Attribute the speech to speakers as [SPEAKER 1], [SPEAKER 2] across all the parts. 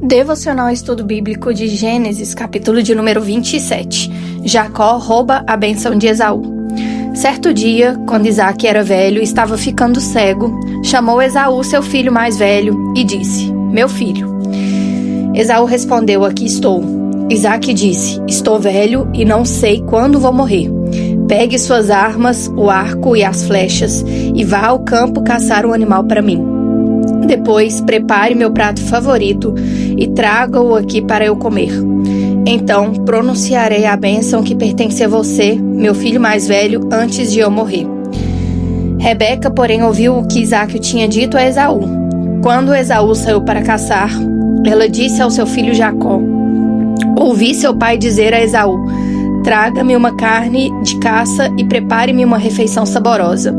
[SPEAKER 1] Devocional Estudo Bíblico de Gênesis, capítulo de número 27. Jacó rouba a bênção de Esaú. Certo dia, quando Isaque era velho e estava ficando cego, chamou Esaú, seu filho mais velho, e disse: "Meu filho." Esaú respondeu: "Aqui estou." Isaque disse: "Estou velho e não sei quando vou morrer. Pegue suas armas, o arco e as flechas, e vá ao campo caçar um animal para mim. Depois, prepare meu prato favorito e traga-o aqui para eu comer. Então, pronunciarei a bênção que pertence a você, meu filho mais velho, antes de eu morrer." Rebeca, porém, ouviu o que Isaque tinha dito a Esaú. Quando Esaú saiu para caçar, ela disse ao seu filho Jacó: "Ouvi seu pai dizer a Esaú: traga-me uma carne de caça e prepare-me uma refeição saborosa.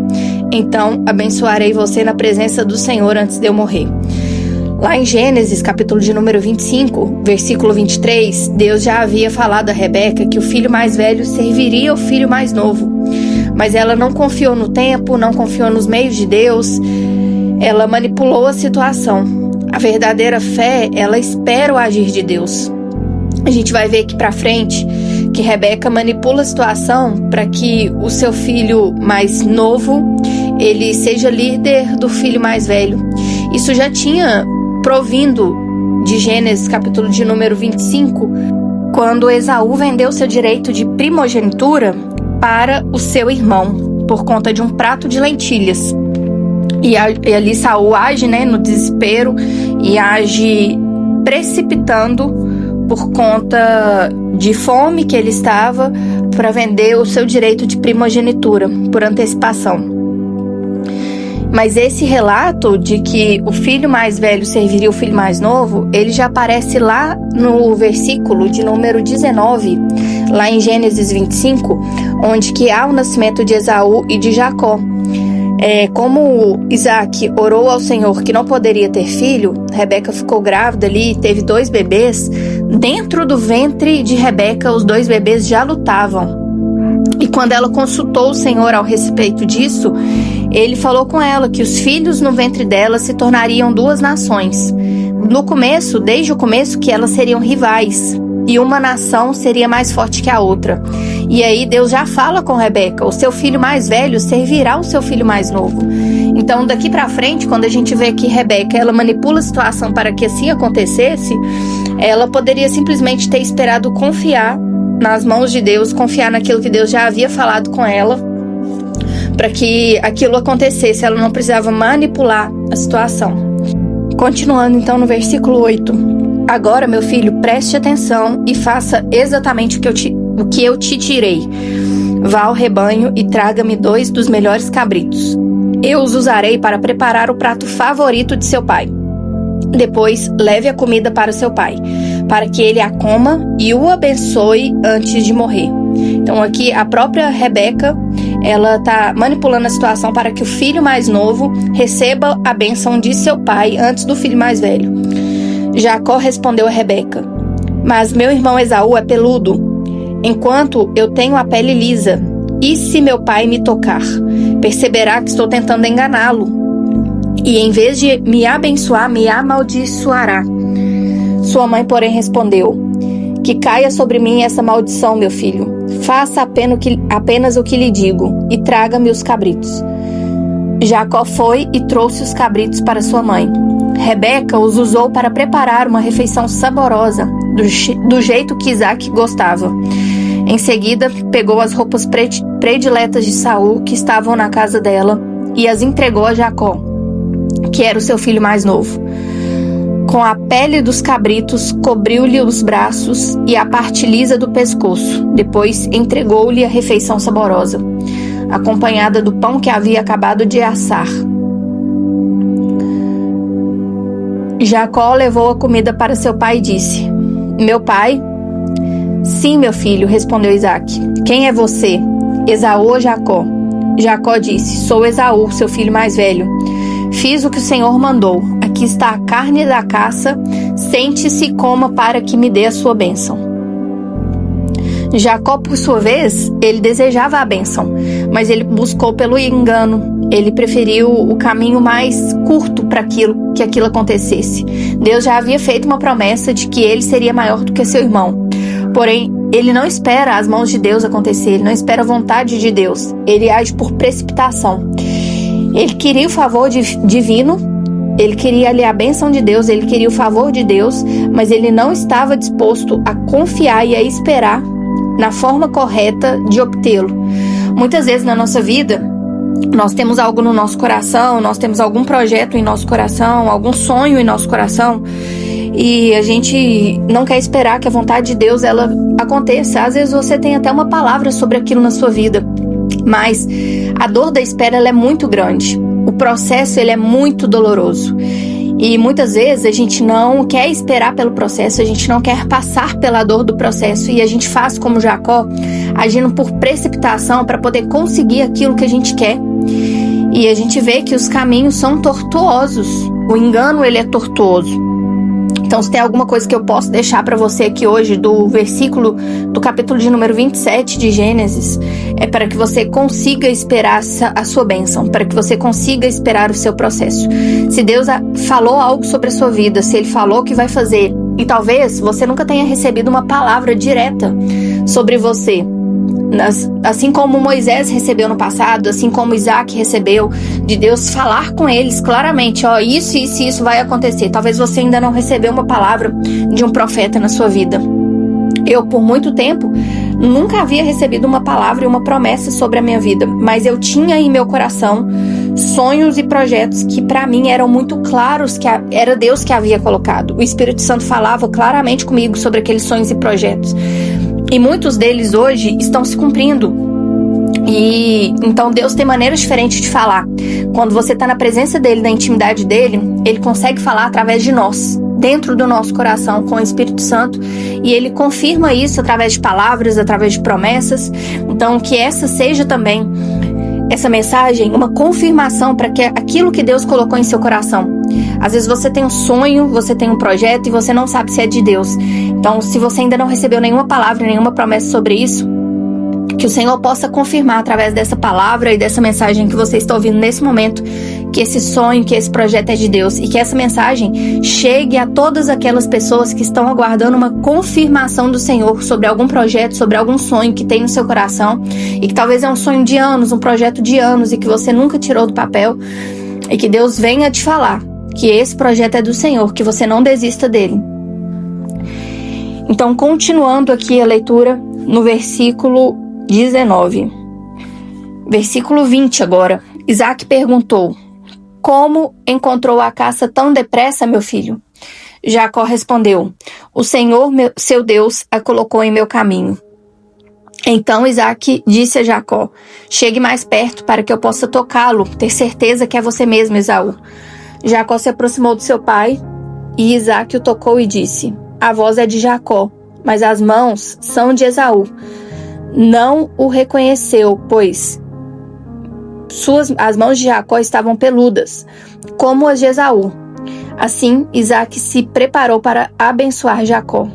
[SPEAKER 1] Então, abençoarei você na presença do Senhor antes de eu morrer." Lá em Gênesis, capítulo de número 25, versículo 23, Deus já havia falado a Rebeca que o filho mais velho serviria o filho mais novo. Mas ela não confiou no tempo, não confiou nos meios de Deus, ela manipulou a situação. A verdadeira fé, ela espera o agir de Deus. A gente vai ver aqui pra frente que Rebeca manipula a situação para que o seu filho mais novo, ele seja líder do filho mais velho. Isso já tinha provindo de Gênesis, capítulo de número 25, quando Esaú vendeu seu direito de primogenitura para o seu irmão, por conta de um prato de lentilhas. E ali Saul age, no desespero, e age precipitando por conta de fome que ele estava, para vender o seu direito de primogenitura por antecipação. Mas esse relato de que o filho mais velho serviria o filho mais novo, ele já aparece lá no versículo de número 19, lá em Gênesis 25, onde que há o nascimento de Esaú e de Jacó. Como Isaque orou ao Senhor que não poderia ter filho, Rebeca ficou grávida ali e teve 2 bebês. Dentro do ventre de Rebeca, os 2 bebês já lutavam. E quando ela consultou o Senhor ao respeito disso, ele falou com ela que os filhos no ventre dela se tornariam 2 nações. Desde o começo, que elas seriam rivais. E uma nação seria mais forte que a outra. E aí Deus já fala com Rebeca: o seu filho mais velho servirá o seu filho mais novo. Então, daqui pra frente, quando a gente vê que Rebeca, ela manipula a situação para que assim acontecesse, ela poderia simplesmente ter esperado confiar nas mãos de Deus, confiar naquilo que Deus já havia falado com ela, para que aquilo acontecesse. Ela não precisava manipular a situação. Continuando então no versículo 8. "Agora, meu filho, preste atenção e faça exatamente o que eu te tirei. Vá ao rebanho e traga-me 2 dos melhores cabritos. Eu os usarei para preparar o prato favorito de seu pai. Depois, leve a comida para seu pai, para que ele a coma e o abençoe antes de morrer." Então aqui a própria Rebeca, ela está manipulando a situação para que o filho mais novo receba a bênção de seu pai antes do filho mais velho. Jacó respondeu a Rebeca: "Mas meu irmão Esaú é peludo, enquanto eu tenho a pele lisa. E se meu pai me tocar, perceberá que estou tentando enganá-lo. E em vez de me abençoar, me amaldiçoará." Sua mãe, porém, respondeu: "Que caia sobre mim essa maldição, meu filho. Faça apenas o que lhe digo e traga-me os cabritos." Jacó foi e trouxe os cabritos para sua mãe. Rebeca os usou para preparar uma refeição saborosa, do jeito que Isaque gostava. Em seguida, pegou as roupas prediletas de Saul, que estavam na casa dela, e as entregou a Jacó, que era o seu filho mais novo. Com a pele dos cabritos, cobriu-lhe os braços e a parte lisa do pescoço. Depois, entregou-lhe a refeição saborosa, acompanhada do pão que havia acabado de assar. Jacó levou a comida para seu pai e disse: "Meu pai?" "Sim, meu filho", respondeu Isaque. "Quem é você, Esaú ou Jacó?" Jacó disse: "Sou Esaú, seu filho mais velho. Fiz o que o Senhor mandou. Aqui está a carne da caça. Sente-se e coma para que me dê a sua bênção." Jacó, por sua vez, ele desejava a bênção, mas ele buscou pelo engano. ele preferiu o caminho mais curto para que aquilo acontecesse. Deus já havia feito uma promessa de que ele seria maior do que seu irmão. Porém, ele não espera as mãos de Deus acontecer, ele não espera a vontade de Deus. Ele age por precipitação. Ele queria o favor divino, ele queria ali a bênção de Deus, ele queria o favor de Deus, mas ele não estava disposto a confiar e a esperar na forma correta de obtê-lo. Muitas vezes na nossa vida, nós temos algo no nosso coração, nós temos algum projeto em nosso coração, algum sonho em nosso coração, e a gente não quer esperar que a vontade de Deus ela aconteça. Às vezes você tem até uma palavra sobre aquilo na sua vida, mas a dor da espera ela é muito grande. O processo ele é muito doloroso. E muitas vezes a gente não quer esperar pelo processo, a gente não quer passar pela dor do processo e a gente faz como Jacó, agindo por precipitação para poder conseguir aquilo que a gente quer. E a gente vê que os caminhos são tortuosos, o engano ele é tortuoso. Então, se tem alguma coisa que eu posso deixar para você aqui hoje do versículo do capítulo de número 27 de Gênesis, é para que você consiga esperar a sua bênção, para que você consiga esperar o seu processo. Se Deus falou algo sobre a sua vida, se Ele falou que vai fazer, e talvez você nunca tenha recebido uma palavra direta sobre você, assim como Moisés recebeu no passado, assim como Isaac recebeu, de Deus falar com eles claramente, ó, isso vai acontecer. Talvez você ainda não recebeu uma palavra de um profeta na sua vida. Eu, por muito tempo, nunca havia recebido uma palavra e uma promessa sobre a minha vida, mas eu tinha em meu coração sonhos e projetos que para mim eram muito claros que era Deus que havia colocado. O Espírito Santo falava claramente comigo sobre aqueles sonhos e projetos. E muitos deles hoje estão se cumprindo. E então Deus tem maneiras diferentes de falar. Quando você está na presença dele, na intimidade dele, ele consegue falar através de nós, dentro do nosso coração, com o Espírito Santo. E ele confirma isso através de palavras, através de promessas. Então que essa seja também, essa mensagem, uma confirmação para que aquilo que Deus colocou em seu coração. Às vezes você tem um sonho, você tem um projeto e você não sabe se é de Deus. Então, se você ainda não recebeu nenhuma palavra, nenhuma promessa sobre isso, que o Senhor possa confirmar através dessa palavra e dessa mensagem que você está ouvindo nesse momento, que esse sonho, que esse projeto é de Deus, e que essa mensagem chegue a todas aquelas pessoas que estão aguardando uma confirmação do Senhor sobre algum projeto, sobre algum sonho que tem no seu coração, e que talvez é um sonho de anos, um projeto de anos, e que você nunca tirou do papel, e que Deus venha te falar que esse projeto é do Senhor, que você não desista dele. Então, continuando aqui a leitura no versículo 19. Versículo 20 agora. Isaac perguntou: como encontrou a caça tão depressa, meu filho? Jacó respondeu: o Senhor, seu Deus, a colocou em meu caminho. Então Isaac disse a Jacó: chegue mais perto para que eu possa tocá-lo, ter certeza que é você mesmo, Esaú. Jacó se aproximou do seu pai e Isaac o tocou e disse: a voz é de Jacó, mas as mãos são de Esaú. Não o reconheceu, pois as mãos de Jacó estavam peludas, como as de Esaú. Assim, Isaac se preparou para abençoar Jacó.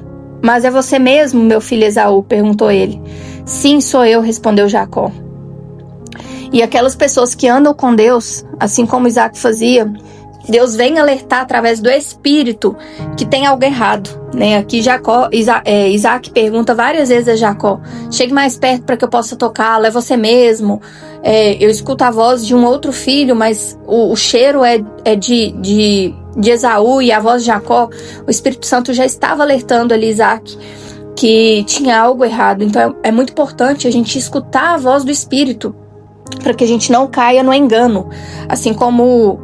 [SPEAKER 1] Mas é você mesmo, meu filho Esaú? Perguntou ele. Sim, sou eu, respondeu Jacó. E aquelas pessoas que andam com Deus, assim como Isaac fazia, Deus vem alertar através do Espírito que tem algo errado, né? Aqui Isaac pergunta várias vezes a Jacó: chegue mais perto para que eu possa tocá-lo, é você mesmo? Eu escuto a voz de um outro filho, mas o cheiro é de Esaú, e a voz de Jacó. O Espírito Santo já estava alertando ali Isaac que tinha algo errado. Então é muito importante a gente escutar a voz do Espírito para que a gente não caia no engano, assim como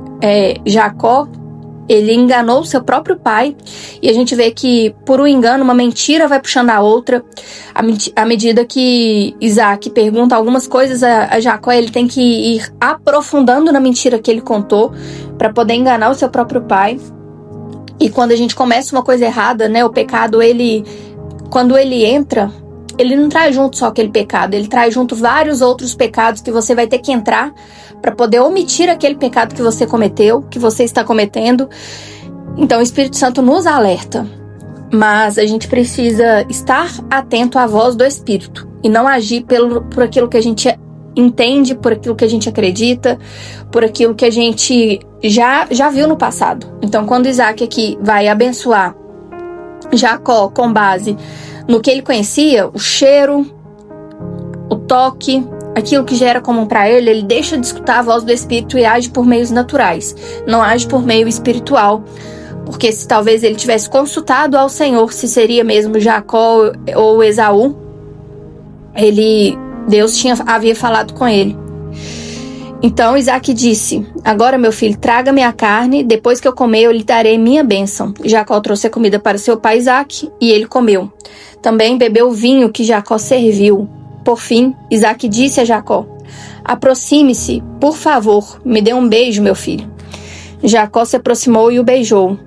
[SPEAKER 1] Jacó, ele enganou seu próprio pai, e a gente vê que por um engano, uma mentira vai puxando a outra. À medida que Isaac pergunta algumas coisas a Jacó, ele tem que ir aprofundando na mentira que ele contou para poder enganar o seu próprio pai. E quando a gente começa uma coisa errada, né, o pecado, quando ele entra, ele não traz junto só aquele pecado, ele traz junto vários outros pecados que você vai ter que entrar para poder omitir aquele pecado que você cometeu, que você está cometendo. Então o Espírito Santo nos alerta, mas a gente precisa estar atento à voz do Espírito e não agir por aquilo que a gente entende, por aquilo que a gente acredita, por aquilo que a gente já viu no passado. Então, quando Isaac aqui vai abençoar Jacó com base no que ele conhecia, o cheiro, o toque, aquilo que já era comum para ele, ele deixa de escutar a voz do Espírito e age por meios naturais, não age por meio espiritual. Porque se talvez ele tivesse consultado ao Senhor se seria mesmo Jacó ou Esaú, Deus havia falado com ele. Então Isaac disse: agora, meu filho, traga-me a carne, depois que eu comer, eu lhe darei minha bênção. Jacó trouxe a comida para seu pai Isaac, e ele comeu. Também bebeu o vinho que Jacó serviu. Por fim, Isaac disse a Jacó: aproxime-se, por favor, me dê um beijo, meu filho. Jacó se aproximou e o beijou.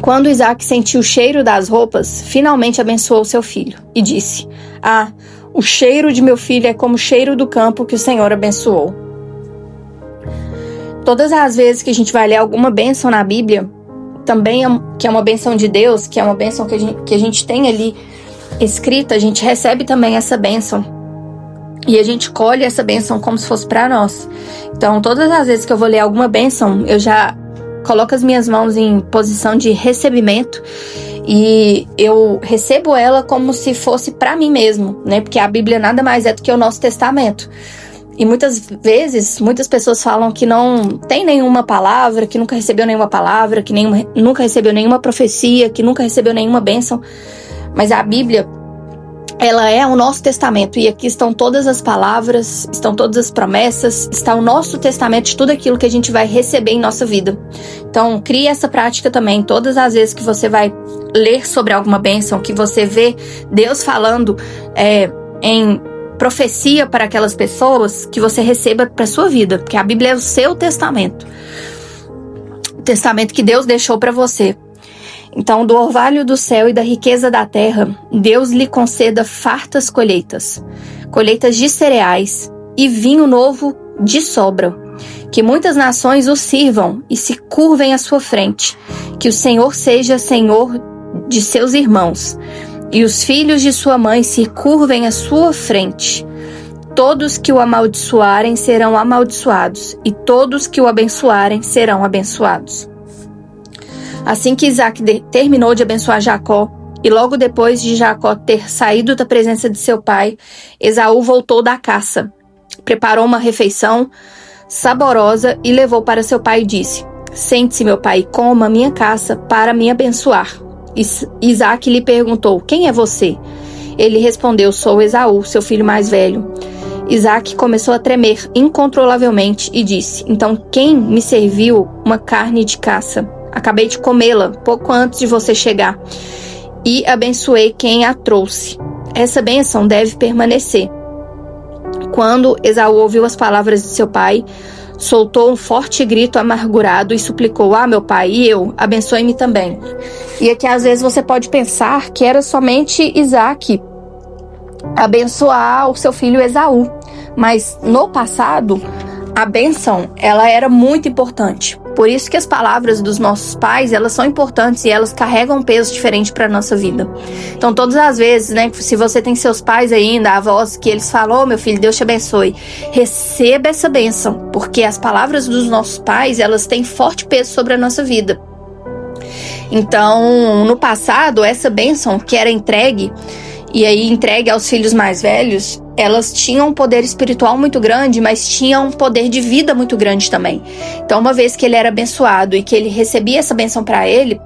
[SPEAKER 1] Quando Isaac sentiu o cheiro das roupas, finalmente abençoou seu filho e disse: ah, o cheiro de meu filho é como o cheiro do campo que o Senhor abençoou. Todas as vezes que a gente vai ler alguma bênção na Bíblia, também que é uma bênção de Deus, que é uma bênção que a gente tem ali escrita, a gente recebe também essa bênção. E a gente colhe essa bênção como se fosse para nós. Então, todas as vezes que eu vou ler alguma bênção, eu já coloco as minhas mãos em posição de recebimento e eu recebo ela como se fosse para mim mesmo, né? Porque a Bíblia nada mais é do que o nosso testamento. E muitas vezes, muitas pessoas falam que não tem nenhuma palavra, que nunca recebeu nenhuma palavra, que nunca recebeu nenhuma profecia, que nunca recebeu nenhuma bênção. Mas a Bíblia, ela é o nosso testamento, e aqui estão todas as palavras, estão todas as promessas, está o nosso testamento de tudo aquilo que a gente vai receber em nossa vida. Então, crie essa prática também, todas as vezes que você vai ler sobre alguma bênção, que você vê Deus falando em profecia para aquelas pessoas, que você receba para sua vida, porque a Bíblia é o seu testamento, o testamento que Deus deixou para você. Então, do orvalho do céu e da riqueza da terra, Deus lhe conceda fartas colheitas, colheitas de cereais e vinho novo de sobra. Que muitas nações o sirvam e se curvem à sua frente. Que o Senhor seja Senhor de seus irmãos e os filhos de sua mãe se curvem à sua frente. Todos que o amaldiçoarem serão amaldiçoados e todos que o abençoarem serão abençoados. Assim que Isaac terminou de abençoar Jacó, e logo depois de Jacó ter saído da presença de seu pai, Esaú voltou da caça, preparou uma refeição saborosa e levou para seu pai e disse: sente-se, meu pai, e coma minha caça para me abençoar. Isaac lhe perguntou: quem é você? Ele respondeu: sou Esaú, seu filho mais velho. Isaac começou a tremer incontrolavelmente e disse: então quem me serviu uma carne de caça? Acabei de comê-la pouco antes de você chegar e abençoei quem a trouxe. Essa bênção deve permanecer. Quando Esaú ouviu as palavras de seu pai, soltou um forte grito amargurado e suplicou: ah, meu pai, e eu? Abençoe-me também. E aqui às vezes você pode pensar que era somente Isaac abençoar o seu filho Esaú, mas no passado a bênção, ela era muito importante. Por isso que as palavras dos nossos pais, elas são importantes e elas carregam um peso diferente para a nossa vida. Então, todas as vezes, né, se você tem seus pais ainda, avós, que eles falam: oh, meu filho, Deus te abençoe, receba essa bênção, porque as palavras dos nossos pais, elas têm forte peso sobre a nossa vida. Então, no passado, essa bênção que era entregue, e aí entregue aos filhos mais velhos, elas tinham um poder espiritual muito grande, mas tinham um poder de vida muito grande também. Então, uma vez que ele era abençoado e que ele recebia essa bênção para ele,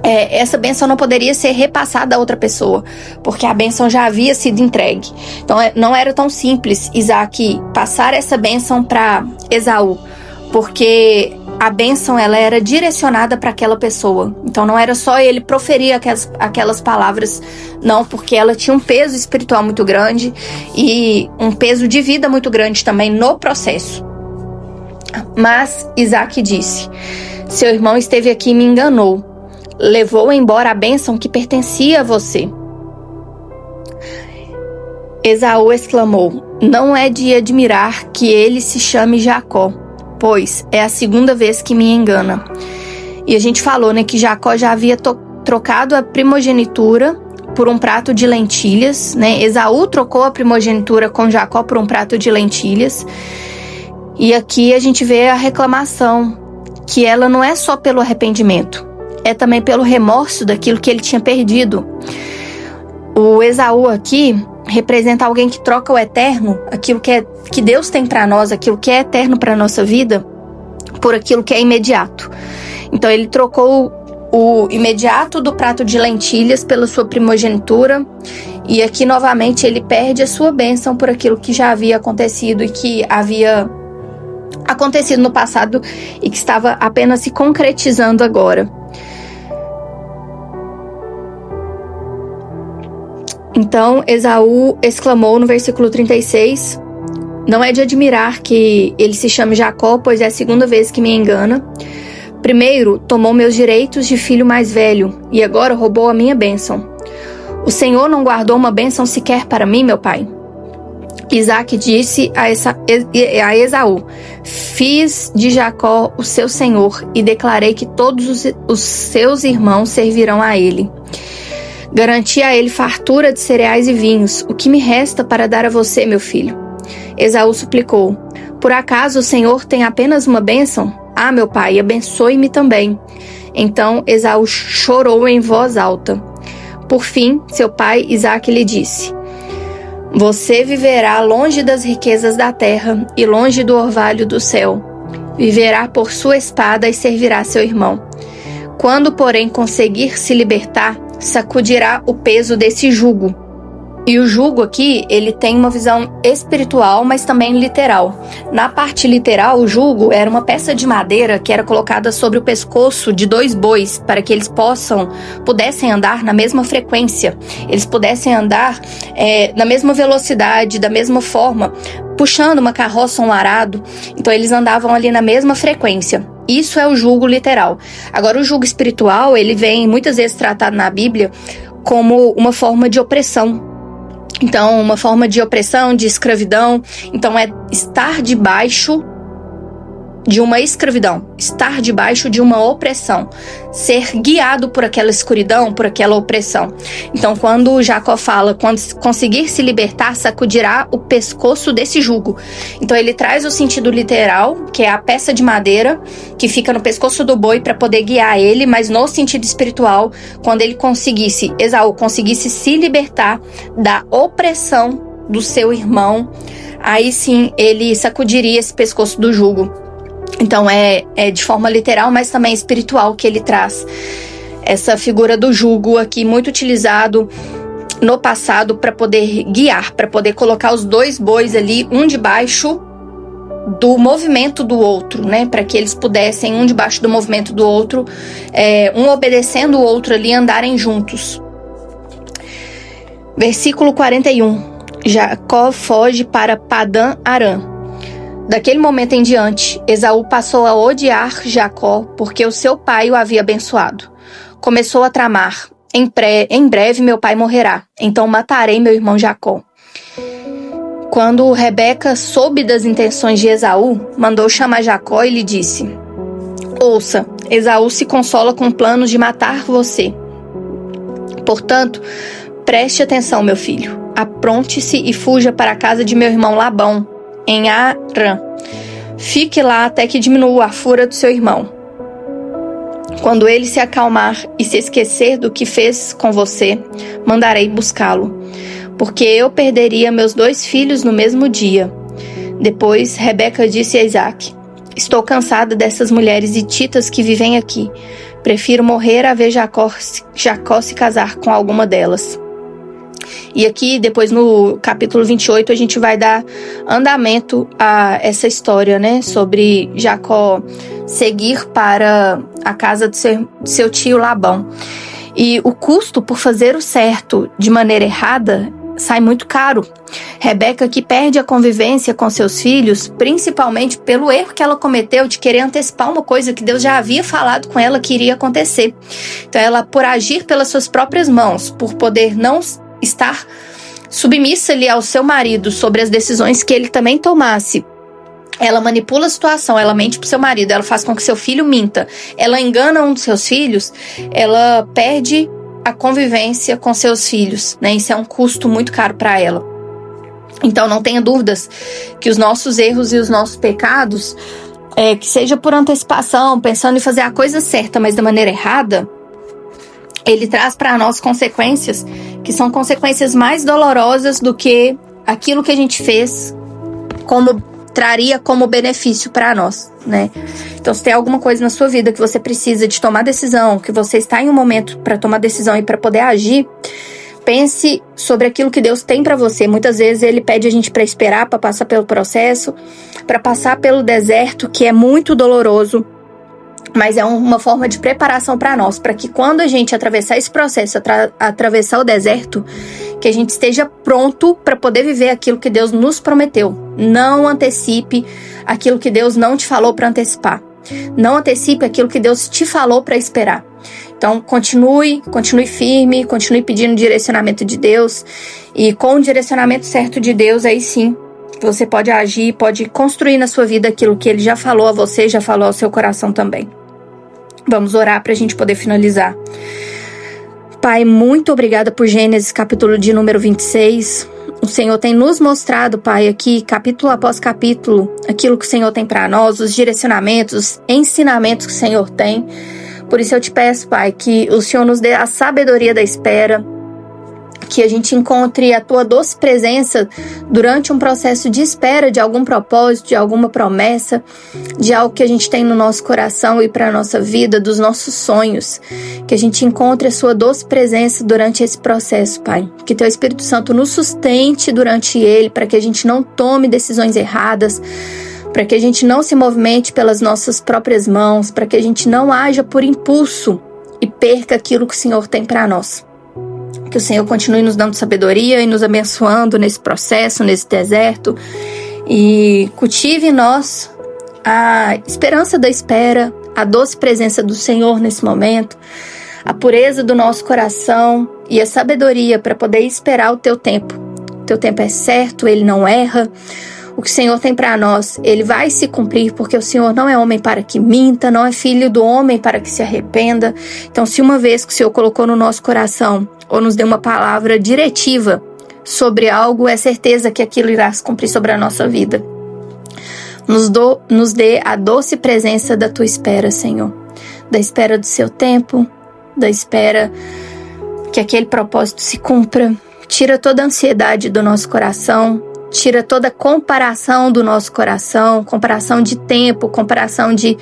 [SPEAKER 1] essa bênção não poderia ser repassada a outra pessoa, porque a bênção já havia sido entregue. Então, não era tão simples Isaac passar essa bênção para Esaú, porque a bênção, ela era direcionada para aquela pessoa. Então não era só ele proferir aquelas palavras, não, porque ela tinha um peso espiritual muito grande e um peso de vida muito grande também no processo. Mas Isaac disse: seu irmão esteve aqui e me enganou, levou embora a bênção que pertencia a você. Esaú exclamou: não é de admirar que ele se chame Jacó, pois é a segunda vez que me engana. E a gente falou, né, que Jacó já havia trocado a primogenitura por um prato de lentilhas, né? Esaú trocou a primogenitura com Jacó por um prato de lentilhas. E aqui a gente vê a reclamação, que ela não é só pelo arrependimento, é também pelo remorso daquilo que ele tinha perdido. O Esaú aqui representa alguém que troca o eterno, aquilo que Deus tem para nós, aquilo que é eterno para nossa vida, por aquilo que é imediato. Então ele trocou o imediato do prato de lentilhas pela sua primogenitura, e aqui novamente ele perde a sua bênção por aquilo que já havia acontecido e que havia acontecido no passado e que estava apenas se concretizando agora. Então Esaú exclamou no versículo 36: não é de admirar que ele se chame Jacó, pois é a segunda vez que me engana. Primeiro tomou meus direitos de filho mais velho, e agora roubou a minha bênção. O Senhor não guardou uma bênção sequer para mim, meu pai? Isaac disse a Esaú: fiz de Jacó o seu senhor e declarei que todos os seus irmãos servirão a ele. Garanti a ele fartura de cereais e vinhos. O que me resta para dar a você, meu filho? Esaú suplicou: por acaso o Senhor tem apenas uma bênção? Ah, meu pai, abençoe-me também. Então Esaú chorou em voz alta. Por fim, seu pai Isaque lhe disse: você viverá longe das riquezas da terra e longe do orvalho do céu. Viverá por sua espada e servirá seu irmão. Quando, porém, conseguir se libertar, sacudirá o peso desse jugo. E o jugo aqui, ele tem uma visão espiritual, mas também literal. Na parte literal, o jugo era uma peça de madeira que era colocada sobre o pescoço de 2 bois, para que eles pudessem andar na mesma frequência, eles pudessem andar na mesma velocidade, da mesma forma, puxando uma carroça ou um arado. Então eles andavam ali na mesma frequência. Isso é o jugo literal. Agora, o jugo espiritual, ele vem muitas vezes tratado na Bíblia como uma forma de opressão. Então, uma forma de opressão, de escravidão. Então, é estar debaixo de uma escravidão, estar debaixo de uma opressão, ser guiado por aquela escuridão, por aquela opressão. Então, quando Jacó fala, quando conseguir se libertar, sacudirá o pescoço desse jugo. Então, ele traz o sentido literal, que é a peça de madeira que fica no pescoço do boi para poder guiar ele, mas no sentido espiritual, quando ele Esaú conseguisse se libertar da opressão do seu irmão, aí sim ele sacudiria esse pescoço do jugo. Então é de forma literal, mas também espiritual que ele traz essa figura do jugo aqui, muito utilizado no passado para poder guiar, para poder colocar os 2 bois ali, um debaixo do movimento do outro, né? Para que eles pudessem, um debaixo do movimento do outro, um obedecendo o outro ali, andarem juntos. Versículo 41. Jacó foge para Padã Arã. Daquele momento em diante, Esaú passou a odiar Jacó porque o seu pai o havia abençoado. Começou a tramar: em breve meu pai morrerá, então matarei meu irmão Jacó. Quando Rebeca soube das intenções de Esaú, mandou chamar Jacó e lhe disse: ouça, Esaú se consola com planos de matar você. Portanto, preste atenção, meu filho. Apronte-se e fuja para a casa de meu irmão Labão, em Harã. Fique lá até que diminua a fúria do seu irmão. Quando ele se acalmar e se esquecer do que fez com você, mandarei buscá-lo, porque eu perderia meus 2 filhos no mesmo dia. Depois Rebeca disse a Isaque: estou cansada dessas mulheres hititas que vivem aqui. Prefiro morrer a ver Jacó se casar com alguma delas. E aqui, depois no capítulo 28, a gente vai dar andamento a essa história, né? Sobre Jacó seguir para a casa de seu tio Labão. E o custo por fazer o certo de maneira errada sai muito caro. Rebeca que perde a convivência com seus filhos, principalmente pelo erro que ela cometeu de querer antecipar uma coisa que Deus já havia falado com ela que iria acontecer. Então ela, por agir pelas suas próprias mãos, por poder não estar submissa ali ao seu marido sobre as decisões que ele também tomasse, ela manipula a situação, ela mente pro seu marido, ela faz com que seu filho minta, ela engana um dos seus filhos, ela perde a convivência com seus filhos, né? Isso é um custo muito caro para ela. Então não tenha dúvidas que os nossos erros e os nossos pecados, que seja por antecipação, pensando em fazer a coisa certa, mas da maneira errada, ele traz para nós consequências que são consequências mais dolorosas do que aquilo que a gente fez traria como benefício para nós, né? Então, se tem alguma coisa na sua vida que você precisa de tomar decisão, que você está em um momento para tomar decisão e para poder agir, pense sobre aquilo que Deus tem para você. Muitas vezes Ele pede a gente para esperar, para passar pelo processo, para passar pelo deserto, que é muito doloroso, mas é uma forma de preparação para nós, para que quando a gente atravessar esse processo, atravessar o deserto, que a gente esteja pronto para poder viver aquilo que Deus nos prometeu. Não antecipe aquilo que Deus não te falou para antecipar. Não antecipe aquilo que Deus te falou para esperar. Então, continue firme, continue pedindo direcionamento de Deus, e com o direcionamento certo de Deus, aí sim, você pode agir, pode construir na sua vida aquilo que Ele já falou a você, já falou ao seu coração também. Vamos orar para a gente poder finalizar. Pai, muito obrigada por Gênesis, capítulo de número 26. O Senhor tem nos mostrado, Pai, aqui, capítulo após capítulo, aquilo que o Senhor tem para nós, os direcionamentos, os ensinamentos que o Senhor tem. Por isso eu te peço, Pai, que o Senhor nos dê a sabedoria da espera, que a gente encontre a Tua doce presença durante um processo de espera de algum propósito, de alguma promessa, de algo que a gente tem no nosso coração e para a nossa vida, dos nossos sonhos. Que a gente encontre a Sua doce presença durante esse processo, Pai. Que Teu Espírito Santo nos sustente durante ele, para que a gente não tome decisões erradas, para que a gente não se movimente pelas nossas próprias mãos, para que a gente não haja por impulso e perca aquilo que o Senhor tem para nós. Que o Senhor continue nos dando sabedoria e nos abençoando nesse processo, nesse deserto. E cultive em nós a esperança da espera, a doce presença do Senhor nesse momento, a pureza do nosso coração e a sabedoria para poder esperar o Teu tempo. O Teu tempo é certo, Ele não erra. O que o Senhor tem para nós, Ele vai se cumprir, porque o Senhor não é homem para que minta, não é filho do homem para que se arrependa. Então, se uma vez que o Senhor colocou no nosso coração, ou nos deu uma palavra diretiva sobre algo, é certeza que aquilo irá se cumprir sobre a nossa vida. Nos dê a doce presença da Tua espera, Senhor. Da espera do Seu tempo, da espera que aquele propósito se cumpra. Tira toda a ansiedade do nosso coração, tira toda comparação do nosso coração, comparação de tempo, comparação de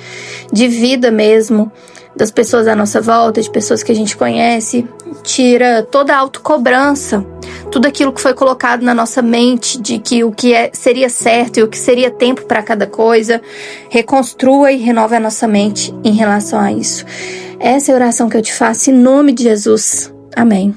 [SPEAKER 1] vida mesmo, das pessoas à nossa volta, de pessoas que a gente conhece. Tira toda a autocobrança, tudo aquilo que foi colocado na nossa mente, de que o que seria certo e o que seria tempo para cada coisa. Reconstrua e renova a nossa mente em relação a isso. Essa é a oração que eu te faço em nome de Jesus. Amém.